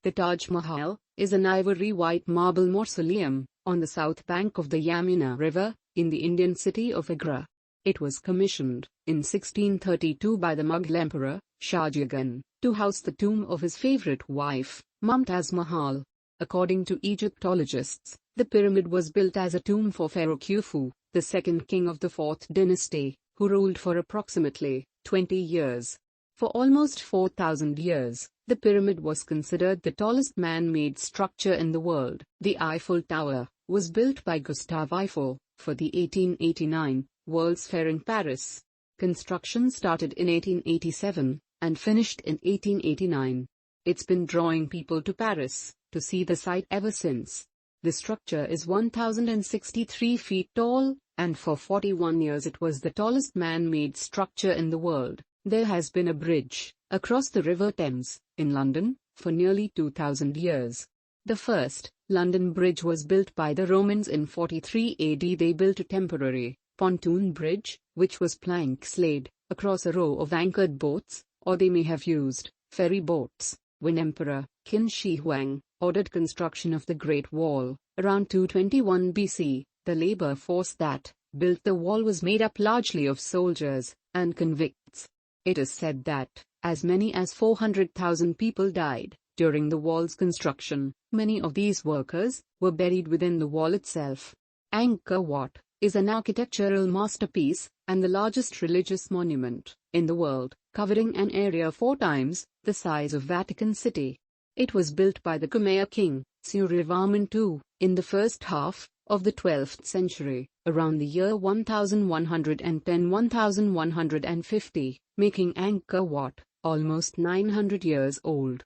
The Taj Mahal is an ivory-white marble mausoleum on the south bank of the Yamuna River in the Indian city of Agra. It was commissioned in 1632 by the Mughal Emperor Shah Jahan to house the tomb of his favorite wife, Mumtaz Mahal. According to Egyptologists, the pyramid was built as a tomb for Pharaoh Khufu, the second king of the 4th dynasty, who ruled for approximately 20 years. For almost 4,000 years, the pyramid was considered the tallest man-made structure in the world. The Eiffel Tower was built by Gustave Eiffel for the 1889 World's Fair in Paris. Construction started in 1887 and finished in 1889. It's been drawing people to Paris to see the site ever since. The structure is 1,063 feet tall, and for 41 years it was the tallest man-made structure in the world. There has been a bridge across the River Thames in London for nearly 2,000 years. The first London Bridge was built by the Romans in 43 AD. They built a temporary pontoon bridge, which was planks laid across a row of anchored boats, or they may have used ferry boats. When Emperor Qin Shi Huang ordered construction of the Great Wall around 221 BC, the labor force that built the wall was made up largely of soldiers and convicts. It is said that as many as 400,000 people died during the wall's construction. Many of these workers were buried within the wall itself. Angkor Wat is an architectural masterpiece and the largest religious monument in the world, covering an area 4 times the size of Vatican City. It was built by the Khmer king, Suryavarman II, in the first half of the 12th century, around the year 1110-1150, making Angkor Wat almost 900 years old.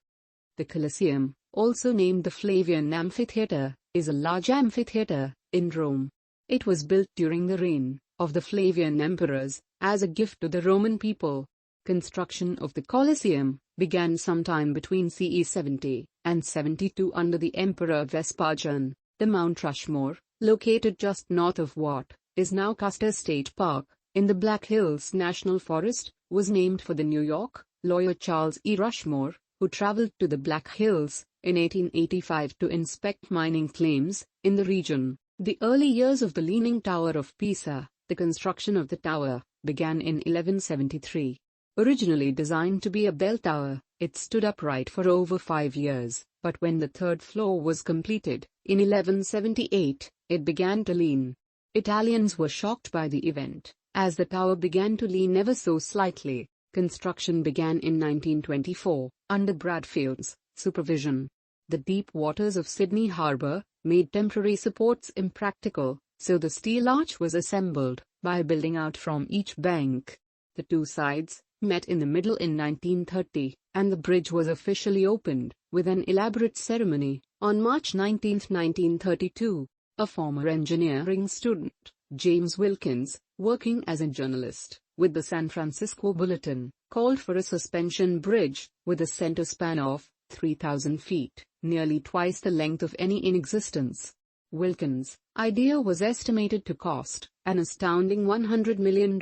The Colosseum, also named the Flavian Amphitheatre, is a large amphitheatre in Rome. It was built during the reign of the Flavian emperors as a gift to the Roman people. Construction of the Colosseum began sometime between CE 70 and 72 under the Emperor Vespasian. The Mount Rushmore, located just north of Wat, is now Custer State Park, in the Black Hills National Forest, was named for the New York lawyer Charles E. Rushmore, who traveled to the Black Hills in 1885 to inspect mining claims in the region. The early years of the Leaning Tower of Pisa. The construction of the tower began in 1173. Originally designed to be a bell tower, it stood upright for over 5 years, but when the 3rd floor was completed, in 1178, it began to lean. Italians were shocked by the event, as the tower began to lean ever so slightly. Construction began in 1924, under Bradfield's supervision. The deep waters of Sydney Harbour made temporary supports impractical, so the steel arch was assembled by building out from each bank. The two sides met in the middle in 1930, and the bridge was officially opened with an elaborate ceremony on March 19, 1932. A former engineering student, James Wilkins, working as a journalist with the San Francisco Bulletin, called for a suspension bridge with a center span of 3,000 feet, nearly twice the length of any in existence. Wilkins' idea was estimated to cost an astounding $100 million.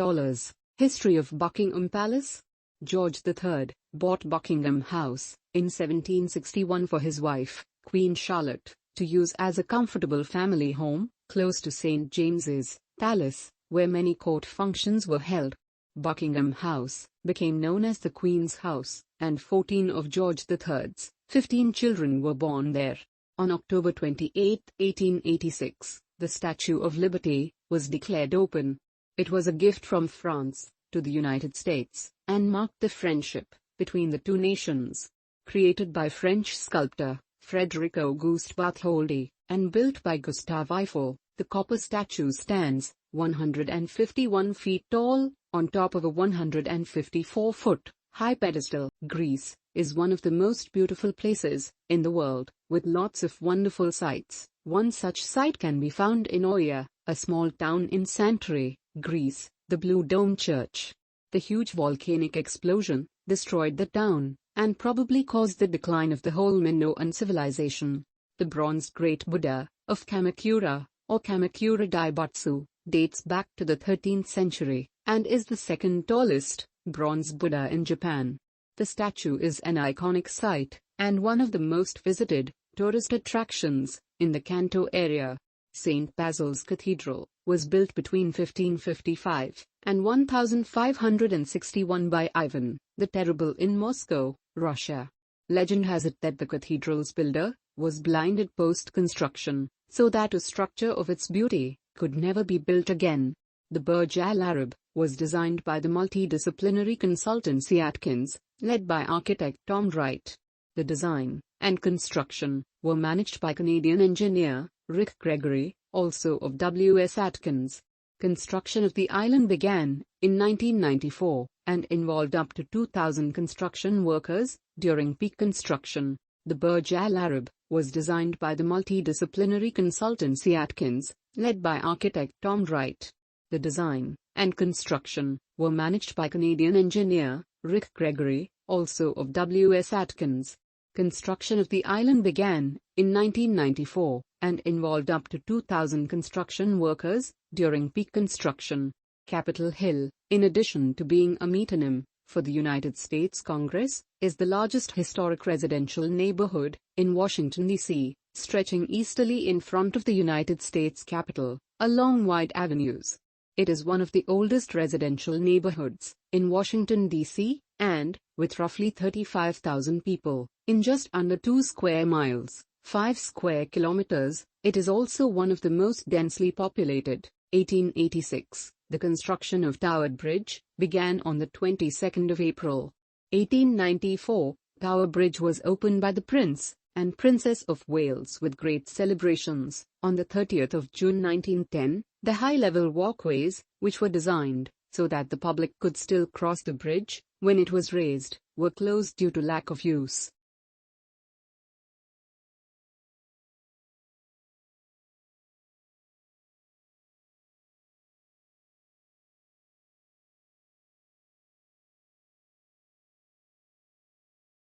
History of Buckingham Palace. George III bought Buckingham House in 1761 for his wife, Queen Charlotte, to use as a comfortable family home, close to St. James's Palace, where many court functions were held. Buckingham House became known as the Queen's House, and 14 of George III's 15 children were born there. On October 28, 1886, the Statue of Liberty was declared open. It was a gift from France to the United States, and marked the friendship between the two nations. Created by French sculptor Frédéric Auguste Bartholdi, and built by Gustave Eiffel, the copper statue stands 151 feet tall, on top of a 154-foot high pedestal. Greece is one of the most beautiful places in the world, with lots of wonderful sights. One such site can be found in Oia, a small town in Santorini, Greece. The Blue Dome Church. The huge volcanic explosion destroyed the town, and probably caused the decline of the whole Minoan civilization. The bronzed Great Buddha of Kamakura, or Kamakura Daibutsu, dates back to the 13th century, and is the second tallest bronze Buddha in Japan. The statue is an iconic site, and one of the most visited tourist attractions in the Kanto area. St. Basil's Cathedral was built between 1555 and 1561 by Ivan the Terrible in Moscow, Russia. Legend has it that the cathedral's builder was blinded post-construction, so that a structure of its beauty could never be built again. The Burj Al Arab was designed by the multidisciplinary consultancy Atkins, led by architect Tom Wright. The design and construction were managed by Canadian engineer Rick Gregory, also of W.S. Atkins. Construction of the island began in 1994 and involved up to 2,000 construction workers during peak construction. The Burj Al Arab was designed by the multidisciplinary consultancy Atkins, led by architect Tom Wright. The design and construction were managed by Canadian engineer Rick Gregory, also of W.S. Atkins. Construction of the island began in 1994 and involved up to 2,000 construction workers during peak construction. Capitol Hill, in addition to being a metonym for the United States Congress, is the largest historic residential neighborhood in Washington, D.C., stretching easterly in front of the United States Capitol, along wide avenues. It is one of the oldest residential neighborhoods in Washington, D.C., and, with roughly 35,000 people, in just under 2 square miles, 5 square kilometers, it is also one of the most densely populated. 1886, the construction of Tower Bridge began on the 22nd of April. 1894, Tower Bridge was opened by the Prince and Princess of Wales with great celebrations. On the 30th of June 1910, the high-level walkways, which were designed so that the public could still cross the bridge when it was raised, were closed due to lack of use.